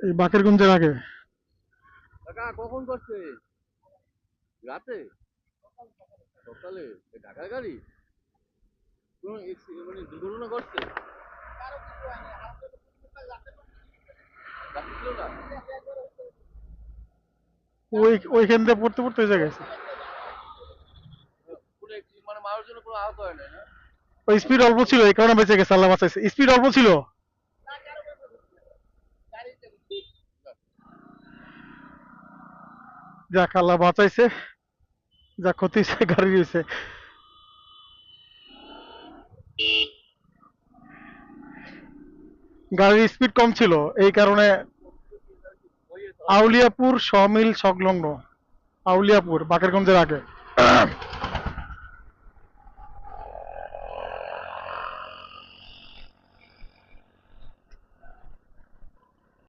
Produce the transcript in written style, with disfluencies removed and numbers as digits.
এই বাকেরগঞ্জের আগে। কাকা কখন করছে? রাতে? সকালে? ঢাকার গাড়ি? কোন মানে দুর্ঘটনা ঘটছে? রাতে ছিল না? ওইখান দিয়ে পড়তে পড়তে ওই জায়গায় গেছে। কোনো মানে মানুষজনের কোনো আহত হয় নাই না? ওই স্পিড অল্প ছিল, এই কারণে বেঁচে গেছে, আল্লাহ বাঁচাইছে। স্পিড অল্প ছিল। যাক আল্লাহ বাঁচাইছে। যা ক্ষতি হয়েছে গাড়ি হয়েছে। গাড়ির স্পিড কম ছিল, এই কারণে। আউলিয়াপুর সমিল সংলগ্ন। আউলিয়াপুর বাকেরগঞ্জের আগে।